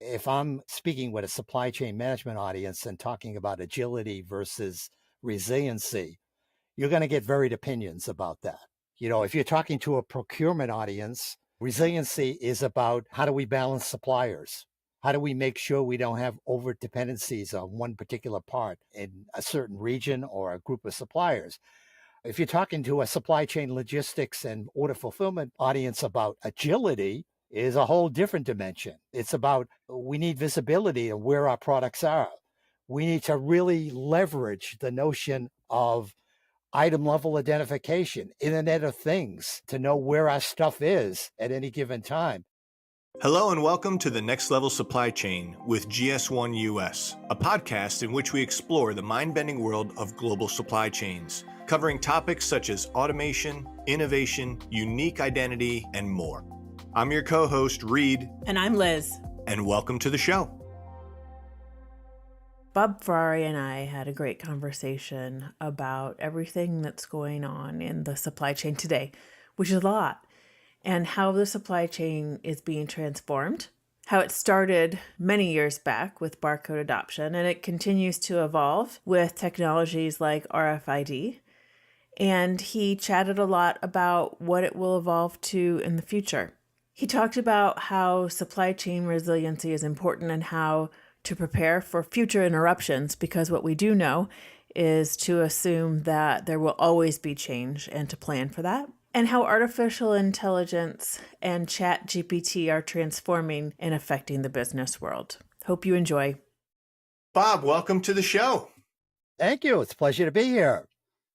if I'm speaking with a supply chain management audience and talking about agility versus resiliency, you're going to get varied opinions about that. If you're talking to a procurement audience, resiliency is about how do we balance suppliers? How do we make sure we don't have over dependencies on one particular part in a certain region or a group of suppliers? If you're talking to a supply chain logistics and order fulfillment audience about agility, is a whole different dimension. It's about we need visibility of where our products are. We need to really leverage the notion of item level identification, Internet of Things, to know where our stuff is at any given time. Hello and welcome to the Next Level Supply Chain with GS1 US, a podcast in which we explore the mind-bending world of global supply chains, covering topics such as automation, innovation, unique identity, and more. I'm your co-host, Reed. And I'm Liz. And welcome to the show. Bob Ferrari and I had a great conversation about everything that's going on in the supply chain today, which is a lot, and how the supply chain is being transformed, how it started many years back with barcode adoption, and it continues to evolve with technologies like RFID. And he chatted a lot about what it will evolve to in the future. He talked about how supply chain resiliency is important and how to prepare for future interruptions, because what we do know is to assume that there will always be change and to plan for that, and how artificial intelligence and ChatGPT are transforming and affecting the business world. Hope you enjoy. Bob, welcome to the show. Thank you. It's a pleasure to be here.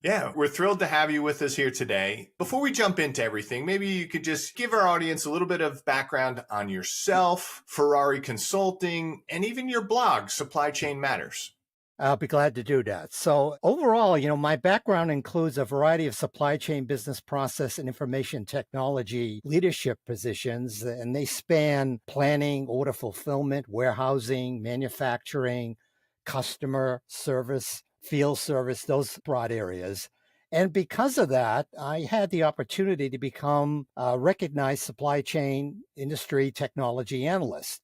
Yeah, we're thrilled to have you with us here today. Before we jump into everything, maybe you could just give our audience a little bit of background on yourself, Ferrari Consulting, and even your blog, Supply Chain Matters. I'll be glad to do that. So overall, my background includes a variety of supply chain business process and information technology leadership positions, and they span planning, order fulfillment, warehousing, manufacturing, customer service, field service, those broad areas. And because of that, I had the opportunity to become a recognized supply chain industry technology analyst.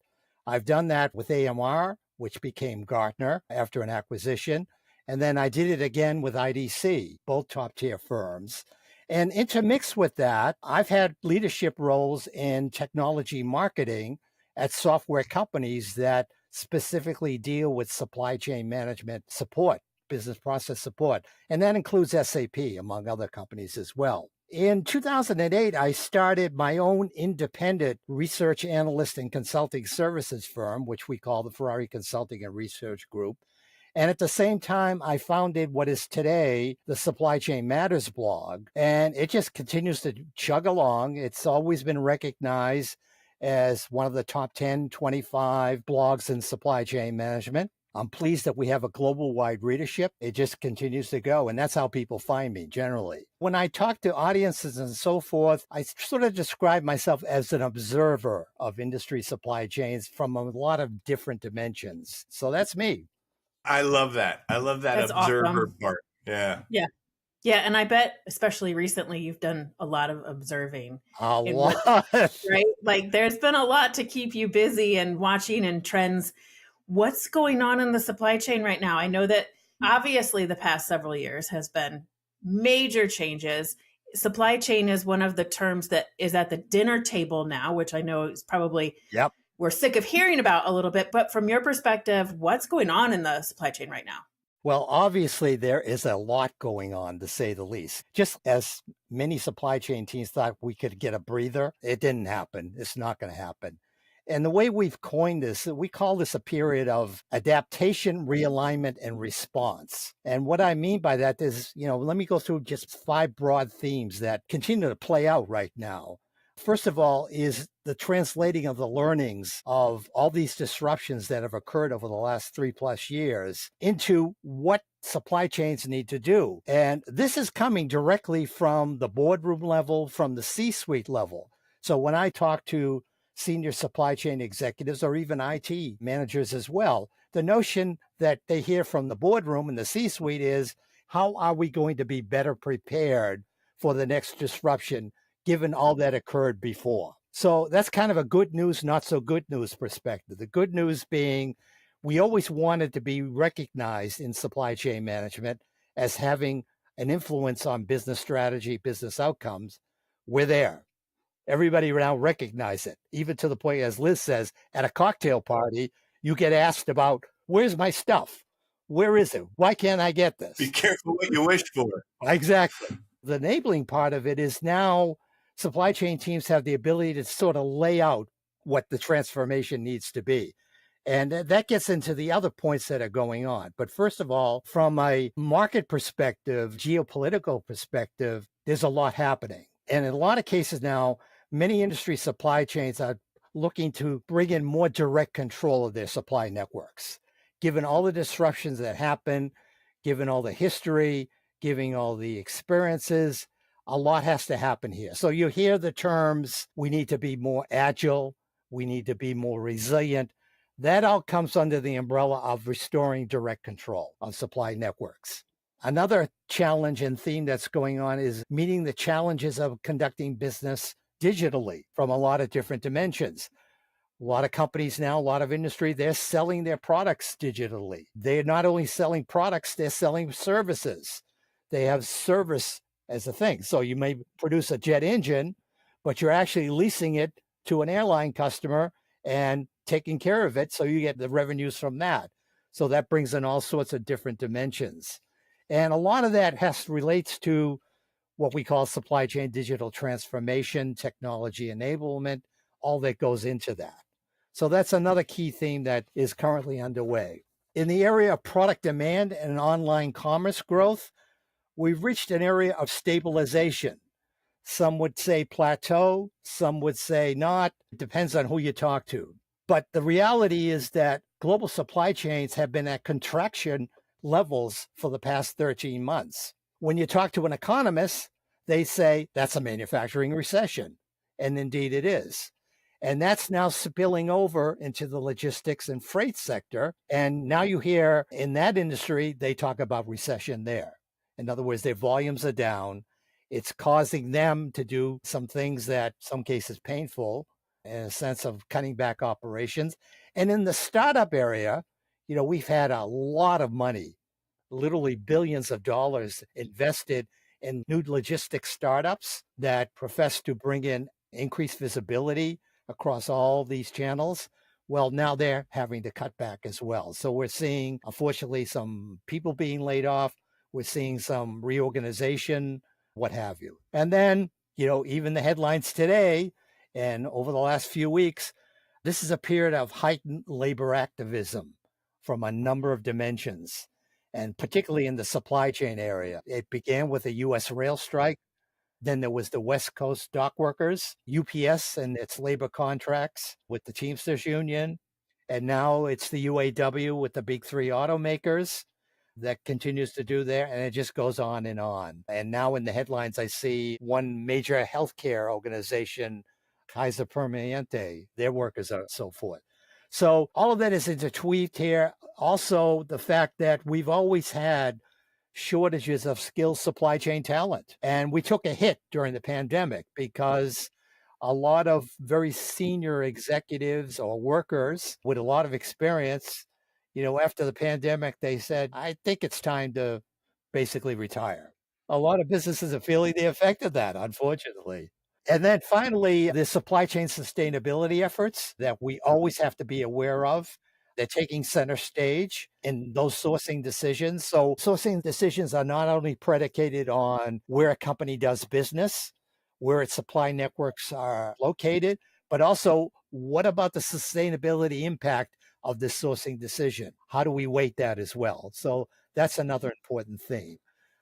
I've done that with AMR, which became Gartner after an acquisition. And then I did it again with IDC, both top tier firms. And intermixed with that, I've had leadership roles in technology marketing at software companies that specifically deal with supply chain management support, business process support. And that includes SAP, among other companies as well. In 2008, I started my own independent research analyst and consulting services firm, which we call the Ferrari Consulting and Research Group. And at the same time, I founded what is today the Supply Chain Matters blog. And it just continues to chug along. It's always been recognized as one of the top 10, 25 blogs in supply chain management. I'm pleased that we have a global-wide readership. It just continues to go, and that's how people find me generally. When I talk to audiences and so forth, I sort of describe myself as an observer of industry supply chains from a lot of different dimensions. So that's me. I love that. I love that That's observer awesome. part. Yeah. Yeah, and I bet, especially recently, you've done a lot of observing. A lot. Right? Like, there's been a lot to keep you busy and watching and trends. What's going on in the supply chain right now? I know that obviously the past several years has been major changes. Supply chain is one of the terms that is at the dinner table now, which I know is probably we're sick of hearing about a little bit. But from your perspective, what's going on in the supply chain right now? Well, obviously, there is a lot going on, to say the least. Just as many supply chain teams thought we could get a breather, it didn't happen. It's not going to happen. And the way we've coined this, we call this a period of adaptation, realignment, and response. And what I mean by that is, let me go through just 5 broad themes that continue to play out right now. First of all is the translating of the learnings of all these disruptions that have occurred over the last 3+ years into what supply chains need to do. And this is coming directly from the boardroom level, from the C-suite level. So when I talk to senior supply chain executives or even IT managers as well, the notion that they hear from the boardroom and the C-suite is, how are we going to be better prepared for the next disruption given all that occurred before? So that's kind of a good news, not so good news perspective. The good news being we always wanted to be recognized in supply chain management as having an influence on business strategy, business outcomes. We're there. Everybody now recognize it, even to the point, as Liz says, at a cocktail party, you get asked about, where's my stuff? Where is it? Why can't I get Be this? careful what you wish for. Exactly. The enabling part of it is now supply chain teams have the ability to sort of lay out what the transformation needs to be. And that gets into the other points that are going on. But first of all, from a market perspective, geopolitical perspective, there's a lot happening. And in a lot of cases now, many industry supply chains are looking to bring in more direct control of their supply networks. Given all the disruptions that happen, given all the history, giving all the experiences, a lot has to happen here. So you hear the terms, we need to be more agile, we need to be more resilient. That all comes under the umbrella of restoring direct control of supply networks. Another challenge and theme that's going on is meeting the challenges of conducting business digitally from a lot of different dimensions. A lot of companies now, a lot of industry, they're selling their products digitally. They're not only selling products, they're selling services. They have service as a thing. So you may produce a jet engine, but you're actually leasing it to an airline customer and taking care of it. So you get the revenues from that. So that brings in all sorts of different dimensions. And a lot of that relates to what we call supply chain digital transformation, technology enablement, all that goes into that. So that's another key theme that is currently underway. In the area of product demand and online commerce growth, we've reached an area of stabilization. Some would say plateau, some would say not. It depends on who you talk to. But the reality is that global supply chains have been at contraction levels for the past 13 months. When you talk to an economist, they say that's a manufacturing recession. And indeed it is. And that's now spilling over into the logistics and freight sector. And now you hear in that industry, they talk about recession there. In other words, their volumes are down. It's causing them to do some things that, some cases, painful in a sense of cutting back operations. And in the startup area, we've had a lot of money, literally billions of dollars invested in new logistics startups that profess to bring in increased visibility across all these channels. Well, now they're having to cut back as well. So we're seeing, unfortunately, some people being laid off. We're seeing some reorganization, what have you. And then, even the headlines today and over the last few weeks, this is a period of heightened labor activism from a number of dimensions, and particularly in the supply chain area. It began with a US rail strike. Then there was the West Coast dock workers, UPS and its labor contracts with the Teamsters Union. And now it's the UAW with the big three automakers that continues to do there. And it just goes on and on. And now in the headlines, I see one major healthcare organization, Kaiser Permanente, their workers are so forth. So all of that is intertwined here. Also, the fact that we've always had shortages of skilled supply chain talent. And we took a hit during the pandemic because a lot of very senior executives or workers with a lot of experience, after the pandemic, they said, I think it's time to basically retire. A lot of businesses are feeling the effect of that, unfortunately. And then finally, the supply chain sustainability efforts that we always have to be aware of. They're taking center stage in those sourcing decisions. So sourcing decisions are not only predicated on where a company does business, where its supply networks are located, but also what about the sustainability impact of this sourcing decision? How do we weight that as well? So that's another important theme.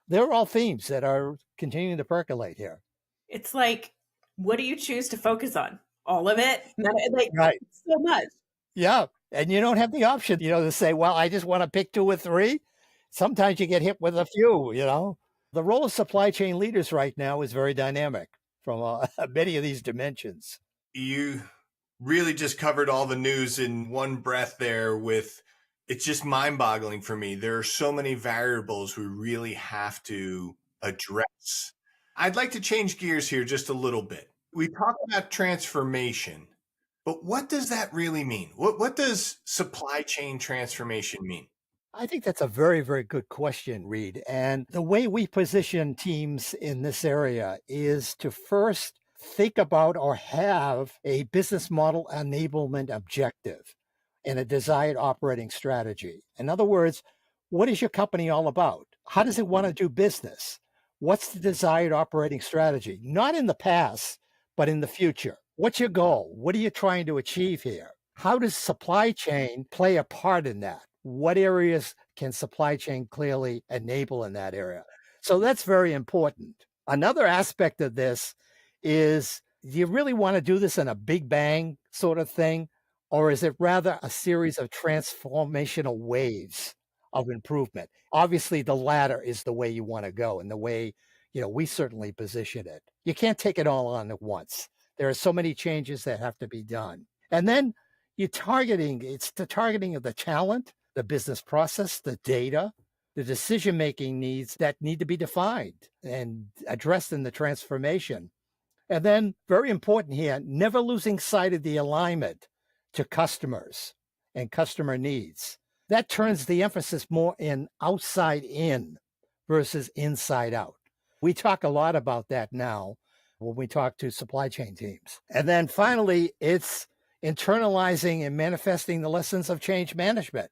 They're all themes that are continuing to percolate here. It's like, what do you choose to focus on? All of it? Like, Right. so much. Yeah. And you don't have the option, to say, well, I just want to pick two or three. Sometimes you get hit with a few. The role of supply chain leaders right now is very dynamic from many of these dimensions. You really just covered all the news in one breath there with, it's just mind-boggling for me. There are so many variables we really have to address. I'd like to change gears here just a little bit. We talk about transformation, but what does that really mean? What does supply chain transformation mean? I think that's a very, very good question, Reed. And the way we position teams in this area is to first think about or have a business model enablement objective and a desired operating strategy. In other words, what is your company all about? How does it want to do business? What's the desired operating strategy? Not in the past, but in the future. What's your goal? What are you trying to achieve here? How does supply chain play a part in that? What areas can supply chain clearly enable in that area? So that's very important. Another aspect of this is, do you really want to do this in a big bang sort of thing? Or is it rather a series of transformational waves of improvement? Obviously, the latter is the way you want to go and the way, we certainly position it. You can't take it all on at once. There are so many changes that have to be done. And then it's the targeting of the talent, the business process, the data, the decision making needs that need to be defined and addressed in the transformation. And then, very important here, never losing sight of the alignment to customers and customer needs. That turns the emphasis more in outside in versus inside out. We talk a lot about that now when we talk to supply chain teams. And then finally, it's internalizing and manifesting the lessons of change management.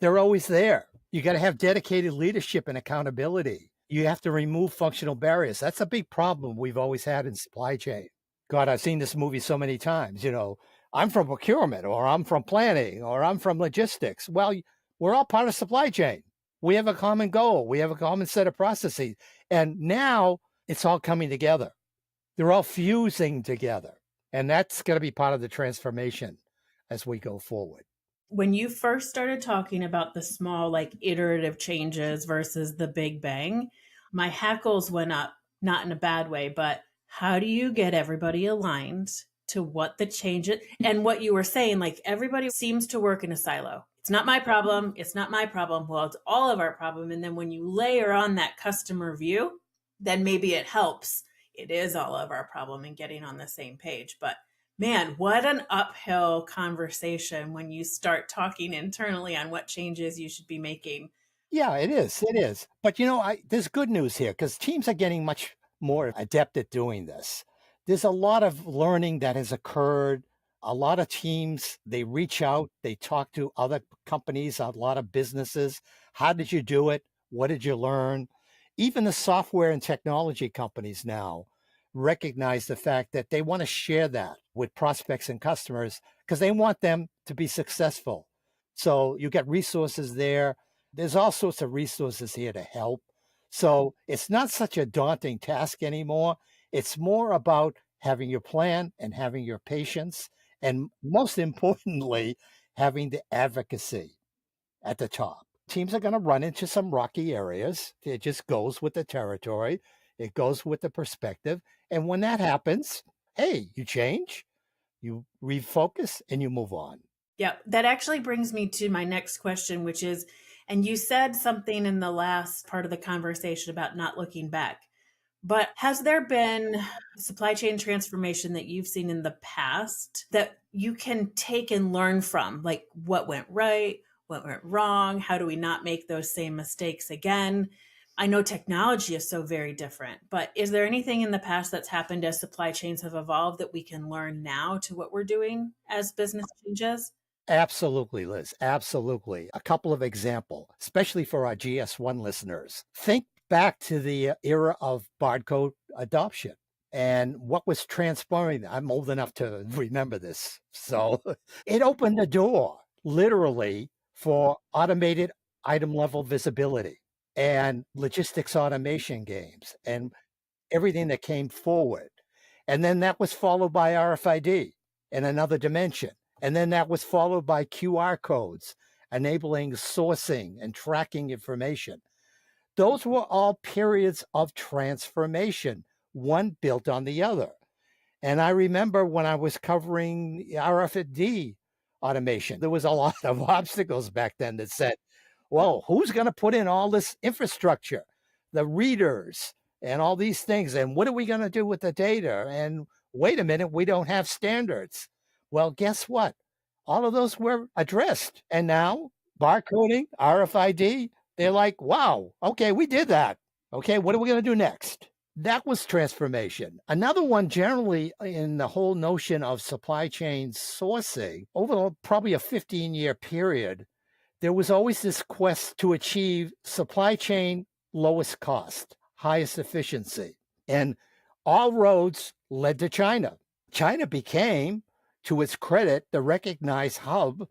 They're always there. You got to have dedicated leadership and accountability. You have to remove functional barriers. That's a big problem we've always had in supply chain. God, I've seen this movie so many times. I'm from procurement, or I'm from planning, or I'm from logistics. Well, we're all part of supply chain. We have a common goal. We have a common set of processes. And now it's all coming together. They're all fusing together. And that's going to be part of the transformation as we go forward. When you first started talking about the small, like iterative changes versus the big bang, my hackles went up, not in a bad way, but how do you get everybody aligned to what the change is? And what you were saying, like everybody seems to work in a silo. It's not my problem. It's not my problem. Well, it's all of our problem. And then when you layer on that customer view, then maybe it helps. It is all of our problem and getting on the same page. But man, what an uphill conversation when you start talking internally on what changes you should be making. Yeah, it is. It is. But there's good news here because teams are getting much more adept at doing this. There's a lot of learning that has occurred. A lot of teams, they reach out, they talk to other companies, a lot of businesses. How did you do it? What did you learn? Even the software and technology companies now recognize the fact that they want to share that with prospects and customers because they want them to be successful. So you get resources there. There's all sorts of resources here to help. So it's not such a daunting task anymore. It's more about having your plan and having your patience. And most importantly, having the advocacy at the top. Teams are going to run into some rocky areas. It just goes with the territory, it goes with the perspective. And when that happens, hey, you change, you refocus, and you move on. Yeah, that actually brings me to my next question, which is, and you said something in the last part of the conversation about not looking back. But has there been supply chain transformation that you've seen in the past that you can take and learn from? Like what went right, what went wrong? How do we not make those same mistakes again? I know technology is so very different, but is there anything in the past that's happened as supply chains have evolved that we can learn now to what we're doing as business changes? Absolutely, Liz. Absolutely. A couple of examples, especially for our GS1 listeners. Think back to the era of barcode adoption and what was transforming. I'm old enough to remember this. So it opened the door literally for automated item level visibility and logistics automation games and everything that came forward. And then that was followed by RFID in another dimension. And then that was followed by QR codes, enabling sourcing and tracking information. Those were all periods of transformation, one built on the other. And I remember when I was covering RFID automation, there was a lot of obstacles back then that said, well, who's going to put in all this infrastructure, the readers, and all these things? And what are we going to do with the data? And wait a minute, we don't have standards. Well, guess what? All of those were addressed. And now barcoding, RFID, they're like, wow, okay, we did that. Okay, what are we going to do next? That was transformation. Another one, generally, in the whole notion of supply chain sourcing, over probably a 15-year period, there was always this quest to achieve supply chain lowest cost, highest efficiency. And all roads led to China. China became, to its credit, the recognized hub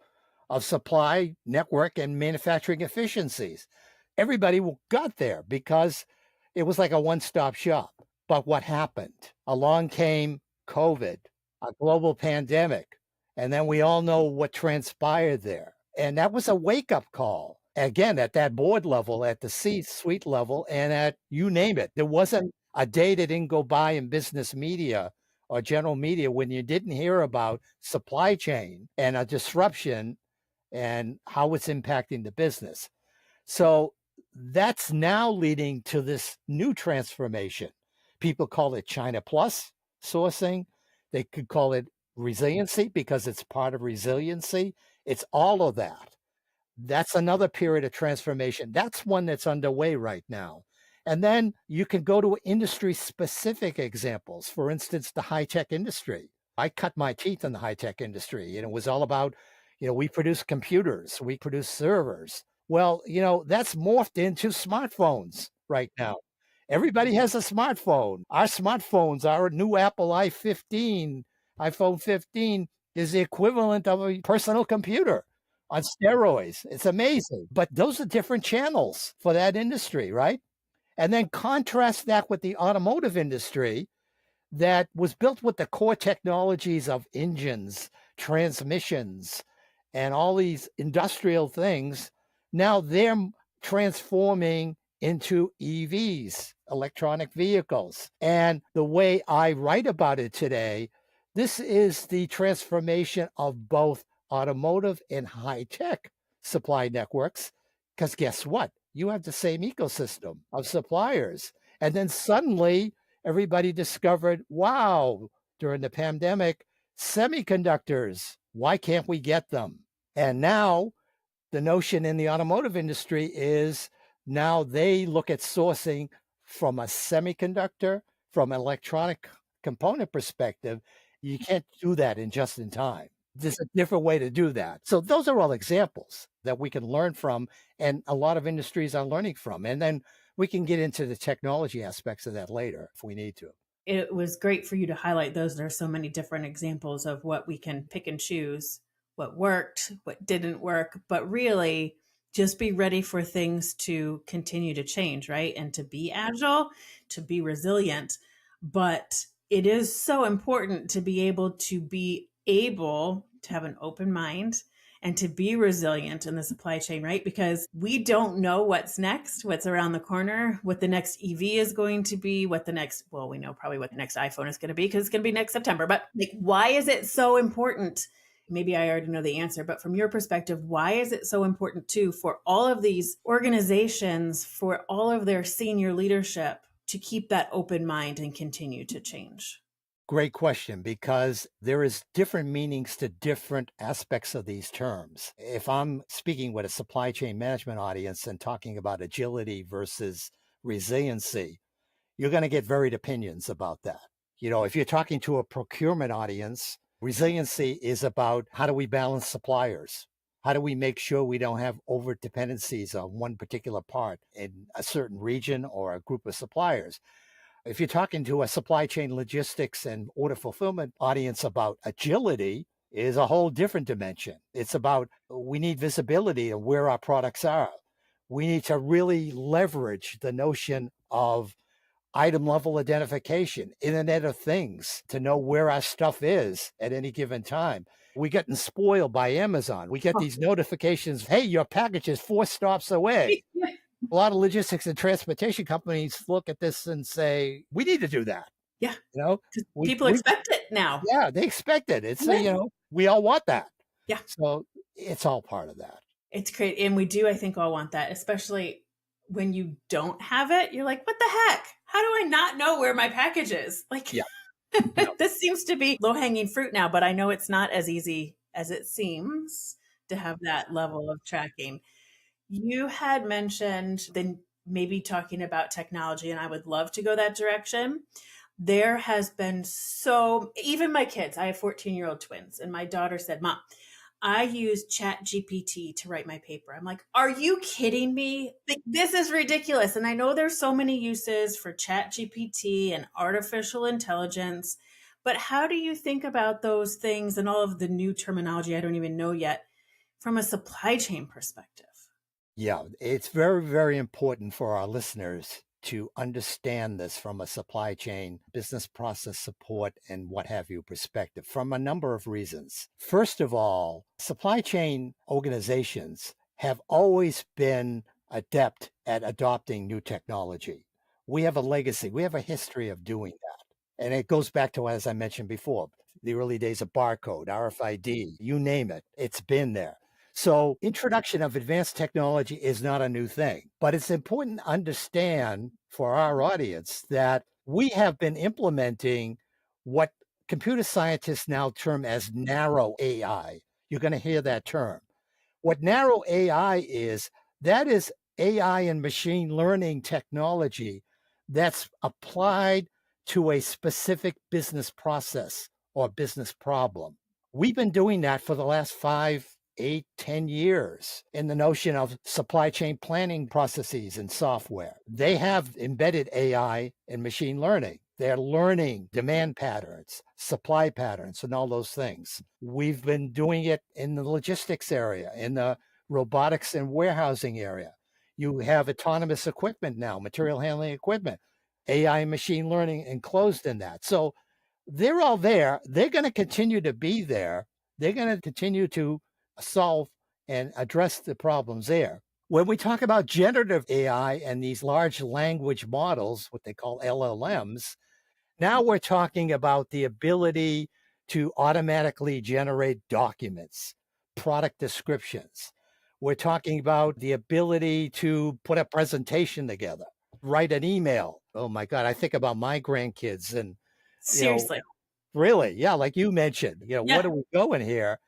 of supply network and manufacturing efficiencies. Everybody got there because it was like a one stop shop. But what happened? Along came COVID, a global pandemic. And then we all know what transpired there. And that was a wake up call. Again, at that board level, at the C suite level, and at you name it. There wasn't a day that didn't go by in business media or general media when you didn't hear about supply chain and a disruption and how it's impacting the business. So that's now leading to this new transformation. People call it China Plus sourcing. They could call it resiliency because it's part of resiliency. It's all of that. That's another period of transformation. That's one that's underway right now. And then you can go to industry specific examples. For instance, the high tech industry. I cut my teeth in the high tech industry, and it was all about, we produce computers, we produce servers. Well, that's morphed into smartphones right now. Everybody has a smartphone. Our smartphones, our new Apple iPhone 15 is the equivalent of a personal computer on steroids. It's amazing. But those are different channels for that industry, right? And then contrast that with the automotive industry that was built with the core technologies of engines, transmissions, and all these industrial things. Now they're transforming into EVs, electronic vehicles. And the way I write about it today, this is the transformation of both automotive and high tech supply networks. Because guess what? You have the same ecosystem of suppliers. And then suddenly everybody discovered, wow, during the pandemic, semiconductors, why can't we get them? And now the notion in the automotive industry is now they look at sourcing from a semiconductor, from an electronic component perspective. You can't do that in just in time. There's a different way to do that. So those are all examples that we can learn from, and a lot of industries are learning from. And then we can get into the technology aspects of that later if we need to. It was great for you to highlight those. There are so many different examples of what we can pick and choose, what worked, what didn't work, but really just be ready for things to continue to change, right? And to be agile, to be resilient. But it is so important to be able to have an open mind and to be resilient in the supply chain, right? Because we don't know what's next, what's around the corner, what the next EV is going to be, we know probably what the next iPhone is going to be because it's going to be next September. But why is it so important? Maybe I already know the answer, but from your perspective, why is it so important too for all of these organizations, for all of their senior leadership to keep that open mind and continue to change? Great question, because there is different meanings to different aspects of these terms. If I'm speaking with a supply chain management audience and talking about agility versus resiliency, you're going to get varied opinions about that. If you're talking to a procurement audience, resiliency is about how do we balance suppliers? How do we make sure we don't have over dependencies on one particular part in a certain region or a group of suppliers? If you're talking to a supply chain logistics and order fulfillment audience about agility, is a whole different dimension. It's about we need visibility of where our products are. We need to really leverage the notion of item level identification, Internet of Things, to know where our stuff is at any given time. We're getting spoiled by Amazon. We get these notifications, hey, your package is 4 stops away. A lot of logistics and transportation companies look at this and say, we need to do that. Yeah. People expect it now. Yeah, they expect it. It's, we all want that. Yeah. So it's all part of that. It's great. And we do, I think, all want that, especially when you don't have it. You're like, what the heck? How do I not know where my package is? Yeah. Yeah. This seems to be low hanging fruit now, but I know it's not as easy as it seems to have that level of tracking. You had mentioned then maybe talking about technology, and I would love to go that direction. There has been so, even my kids, I have 14-year-old twins, and my daughter said, Mom, I use Chat GPT to write my paper. I'm like, are you kidding me? Like, this is ridiculous. And I know there's so many uses for Chat GPT and artificial intelligence, but how do you think about those things and all of the new terminology I don't even know yet from a supply chain perspective? Yeah, it's very, very important for our listeners to understand this from a supply chain, business process support, and what have you perspective from a number of reasons. First of all, supply chain organizations have always been adept at adopting new technology. We have a legacy, we have a history of doing that. And it goes back to, as I mentioned before, the early days of barcode, RFID, you name it, it's been there. So introduction of advanced technology is not a new thing, but it's important to understand for our audience that we have been implementing what computer scientists now term as narrow AI. You're going to hear that term. What narrow AI is, that is AI and machine learning technology that's applied to a specific business process or business problem. We've been doing that for the last 5, 8, 10 years in the notion of supply chain planning processes and software. They have embedded AI and machine learning. They're learning demand patterns, supply patterns, and all those things. We've been doing it in the logistics area, in the robotics and warehousing area. You have autonomous equipment now, material handling equipment, AI and machine learning enclosed in that. So they're all there. They're going to continue to be there. They're going to continue to solve and address the problems there. When we talk about generative AI and these large language models, what they call LLMs, now we're talking about the ability to automatically generate documents, product descriptions. We're talking about the ability to put a presentation together, write an email. Oh my God, I think about my grandkids and, you know, Seriously. really, yeah, like you mentioned, what Yeah. are we going here?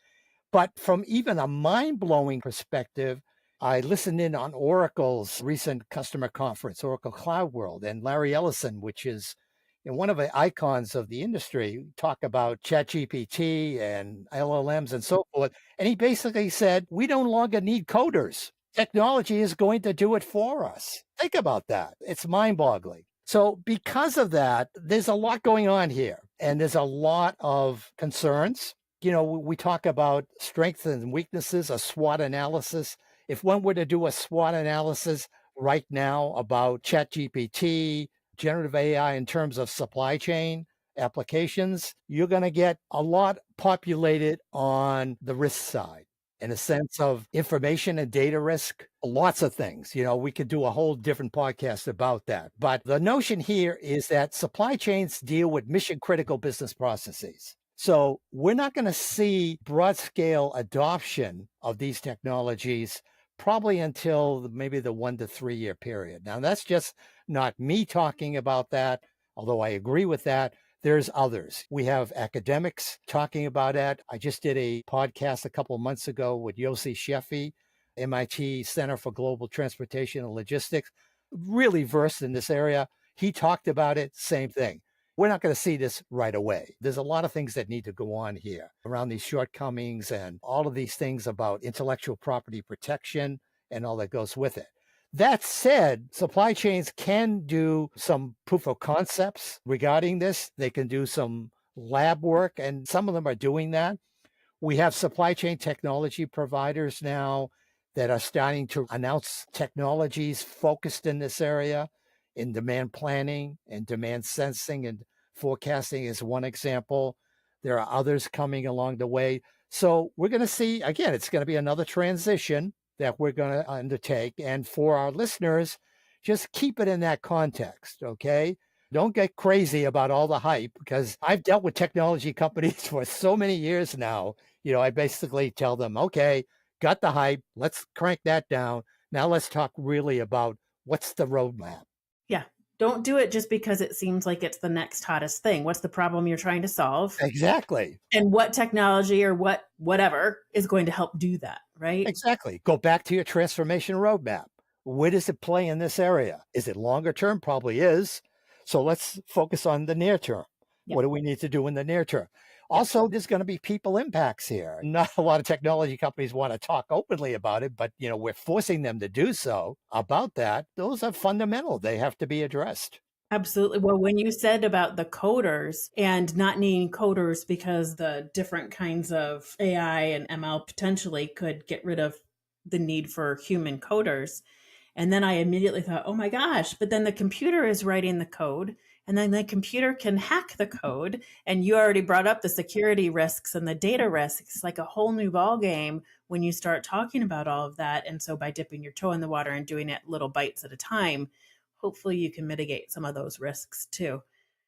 But from even a mind blowing perspective, I listened in on Oracle's recent customer conference, Oracle Cloud World, and Larry Ellison, which is one of the icons of the industry, talk about ChatGPT and LLMs and so forth. And he basically said, we no longer need coders. Technology is going to do it for us. Think about that. It's mind boggling. So, because of that, there's a lot going on here, and there's a lot of concerns. We talk about strengths and weaknesses, a SWOT analysis. If one were to do a SWOT analysis right now about ChatGPT, generative AI in terms of supply chain applications, you're going to get a lot populated on the risk side in a sense of information and data risk, lots of things. We could do a whole different podcast about that. But the notion here is that supply chains deal with mission critical business processes. So we're not going to see broad scale adoption of these technologies probably until maybe the 1 to 3 year period. Now, that's just not me talking about that, although I agree with that. There's others. We have academics talking about it. I just did a podcast a couple of months ago with Yossi Sheffi, MIT Center for Global Transportation and Logistics, really versed in this area. He talked about it, same thing. We're not going to see this right away. There's a lot of things that need to go on here around these shortcomings and all of these things about intellectual property protection and all that goes with it. That said, supply chains can do some proof of concepts regarding this. They can do some lab work, and some of them are doing that. We have supply chain technology providers now that are starting to announce technologies focused in this area, in demand planning and demand sensing and forecasting is one example. There are others coming along the way. So we're going to see, again, it's going to be another transition that we're going to undertake. And for our listeners, just keep it in that context, okay? Don't get crazy about all the hype because I've dealt with technology companies for so many years now. I basically tell them, okay, got the hype. Let's crank that down. Now let's talk really about what's the roadmap. Yeah. Don't do it just because it seems like it's the next hottest thing. What's the problem you're trying to solve? Exactly. And what technology or whatever is going to help do that, right? Exactly. Go back to your transformation roadmap. Where does it play in this area? Is it longer term? Probably is. So let's focus on the near term. Yep. What do we need to do in the near term? Yep. Also, there's going to be people impacts here. Not a lot of technology companies want to talk openly about it, but we're forcing them to do so about that. Those are fundamental. They have to be addressed. Absolutely. Well, when you said about the coders and not needing coders because the different kinds of AI and ML potentially could get rid of the need for human coders. And then I immediately thought, oh my gosh, but then the computer is writing the code and then the computer can hack the code. And you already brought up the security risks and the data risks. It's like a whole new ball game when you start talking about all of that. And so by dipping your toe in the water and doing it little bites at a time, hopefully you can mitigate some of those risks too.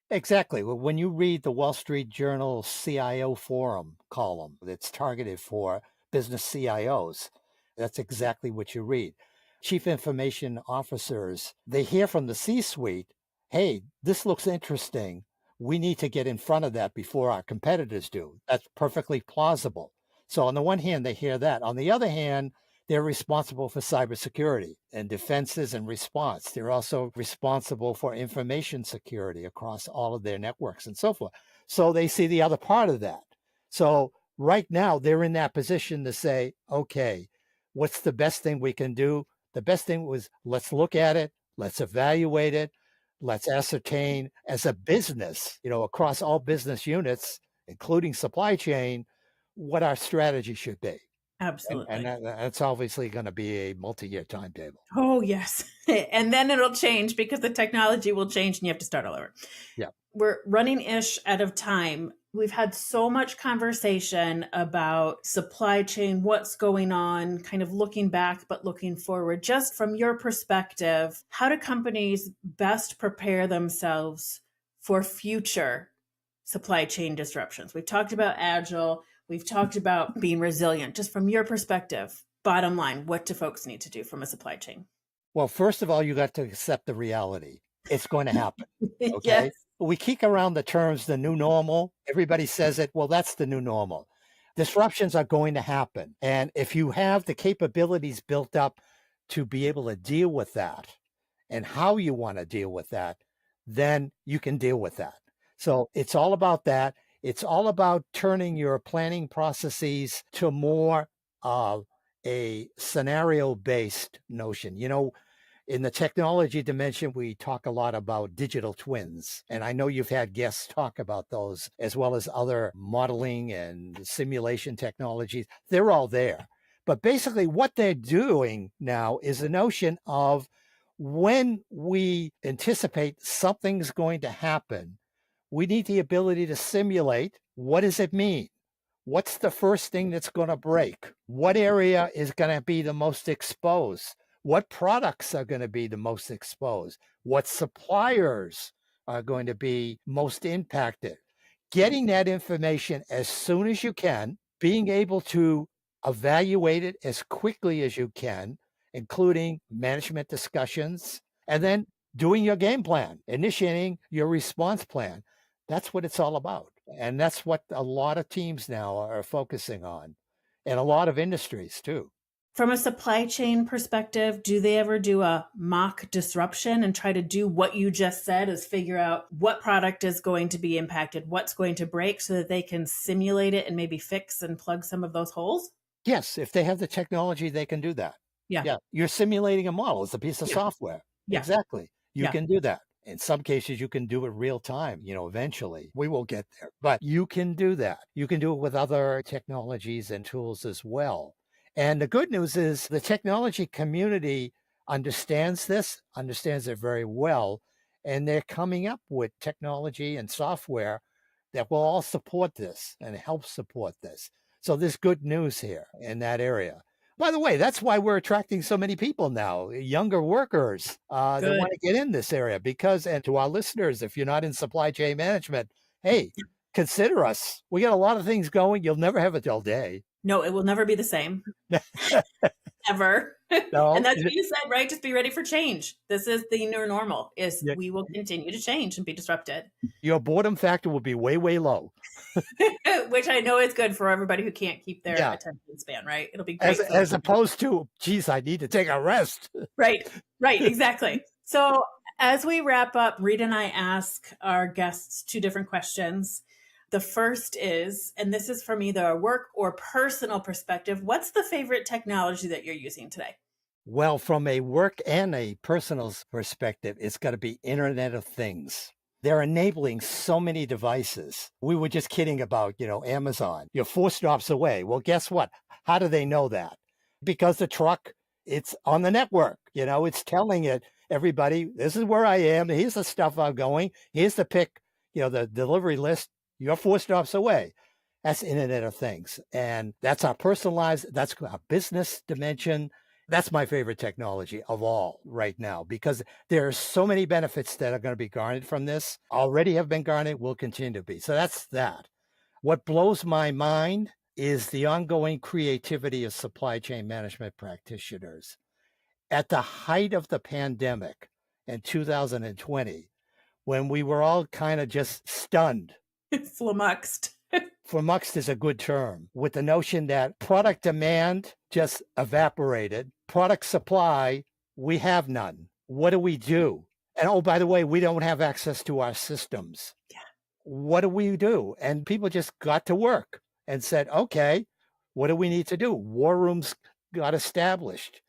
Exactly. Well, when you read the Wall Street Journal CIO forum column that's targeted for business CIOs, that's exactly what you read. Chief information officers, they hear from the C suite, hey, this looks interesting. We need to get in front of that before our competitors do. That's perfectly plausible. So, on the one hand, they hear that. On the other hand, they're responsible for cybersecurity and defenses and response. They're also responsible for information security across all of their networks and so forth. So they see the other part of that. So right now, they're in that position to say, okay, what's the best thing we can do? The best thing was let's look at it, let's evaluate it, let's ascertain as a business, across all business units, including supply chain, what our strategy should be. And Absolutely. that's obviously going to be a multi-year timetable. Oh, yes. And then it'll change because the technology will change and you have to start all over. Yeah. We're running ish out of time. We've had so much conversation about supply chain, what's going on, kind of looking back, but looking forward. Just from your perspective, how do companies best prepare themselves for future supply chain disruptions? We've talked about agile. We've talked about being resilient. Just from your perspective, bottom line, what do folks need to do from a supply chain? Well, first of all, you got to accept the reality. It's going to happen. Yes. Okay. We kick around the terms, the new normal. Everybody says it. Well, that's the new normal. Disruptions are going to happen. And if you have the capabilities built up to be able to deal with that and how you want to deal with that, then you can deal with that. So it's all about that. It's all about turning your planning processes to more of a scenario based notion. In the technology dimension, we talk a lot about digital twins. And I know you've had guests talk about those as well as other modeling and simulation technologies. They're all there. But basically, what they're doing now is a notion of when we anticipate something's going to happen, we need the ability to simulate what does it mean? What's the first thing that's going to break? What area is going to be the most exposed? What products are going to be the most exposed? What suppliers are going to be most impacted? Getting that information as soon as you can, being able to evaluate it as quickly as you can, including management discussions, and then doing your game plan, initiating your response plan. That's what it's all about. And that's what a lot of teams now are focusing on, and a lot of industries too. From a supply chain perspective, do they ever do a mock disruption and try to do what you just said, is figure out what product is going to be impacted, what's going to break, so that they can simulate it and maybe fix and plug some of those holes? Yes, if they have the technology, they can do that. Yeah. Yeah, you're simulating a model. It's a piece of Yeah. software. Yeah. Exactly. You Yeah. can do that. In some cases, you can do it real time, eventually. We will get there, but you can do that. You can do it with other technologies and tools as well. And the good news is the technology community understands this, understands it very well, and they're coming up with technology and software that will all support this and help support this. So there's good news here in that area. By the way, that's why we're attracting so many people now, younger workers that Good. want to get in this area because, and to our listeners, if you're not in supply chain management, hey, consider us. We got a lot of things going. You'll never have a dull day. No, it will never be the same. ever. No, And that's what you said, right? Just be ready for change. This is the new normal, is y- we will continue to change and be disrupted, your boredom factor will be way, way low. which I know is good for everybody who can't keep their Yeah. attention span, right? It'll be As great for as opposed to, geez, I need to take a rest. Right, right, exactly. So as we wrap up, Reed and I ask our guests two different questions. The first is, and this is from either a work or personal perspective, what's the favorite technology that you're using today? Well, from a work and a personal perspective, it's got to be Internet of Things. They're enabling so many devices. We were just kidding about, Amazon. You're 4 stops away. Well, guess what? How do they know that? Because the truck, it's on the network. It's telling it, everybody, this is where I am. Here's the stuff I'm going. Here's the pick, the delivery list. You're 4 stops away. That's Internet of Things. And that's our personal lives. That's our business dimension. That's my favorite technology of all right now, because there are so many benefits that are going to be garnered from this, already have been garnered, will continue to be. So that's that. What blows my mind is the ongoing creativity of supply chain management practitioners. At the height of the pandemic in 2020, when we were all kind of just stunned, Flummoxed. flummoxed is a good term, with the notion that product demand just evaporated, product supply, we have none. What do we do? And oh, by the way, we don't have access to our systems. Yeah. What do we do? And people just got to work and said, okay, what do we need to do? War rooms got established.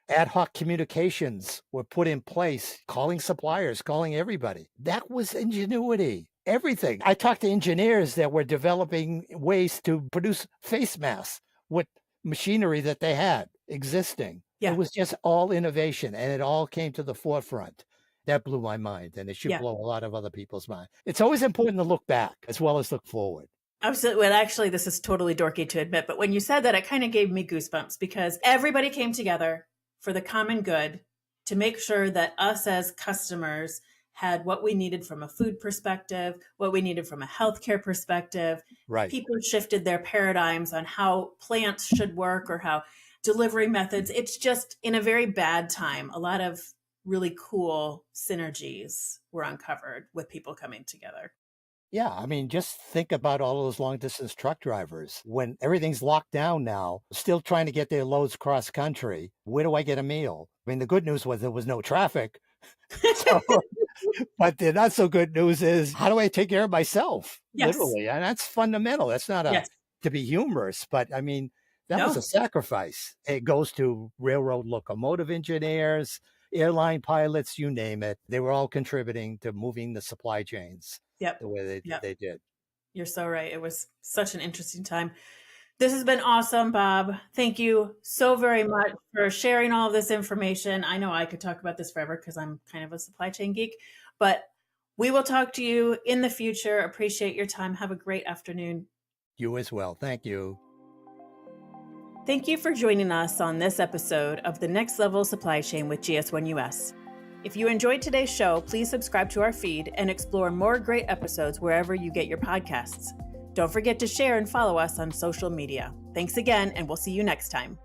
Ad hoc communications were put in place, calling suppliers, calling everybody. That was ingenuity. Everything. I talked to engineers that were developing ways to produce face masks with machinery that they had existing. Yeah. It was just all innovation, and it all came to the forefront. That blew my mind, and it should Yeah. blow a lot of other people's mind. It's always important to look back as well as look forward. Absolutely. Well, actually, this is totally dorky to admit, but when you said that, it kind of gave me goosebumps because everybody came together for the common good to make sure that us as customers had what we needed from a food perspective, what we needed from a healthcare perspective. Right. People shifted their paradigms on how plants should work or how delivery methods. It's just in a very bad time. A lot of really cool synergies were uncovered with people coming together. Yeah, I mean, just think about all those long distance truck drivers. When everything's locked down now, still trying to get their loads cross country, where do I get a meal? I mean, the good news was there was no traffic. So, but the not so good news is, how do I take care of myself? Yes. Literally. And that's fundamental. That's not Yes. to be humorous, but I mean, that was No. a sacrifice. It goes to railroad locomotive engineers, airline pilots, you name it. They were all contributing to moving the supply chains Yep. the way they did. You're so right. It was such an interesting time. This has been awesome, Bob. Thank you so very much for sharing all of this information. I know I could talk about this forever because I'm kind of a supply chain geek, but we will talk to you in the future. Appreciate your time. Have a great afternoon. You as well. Thank you. Thank you for joining us on this episode of the Next Level Supply Chain with GS1 US. If you enjoyed today's show, please subscribe to our feed and explore more great episodes wherever you get your podcasts. Don't forget to share and follow us on social media. Thanks again, and we'll see you next time.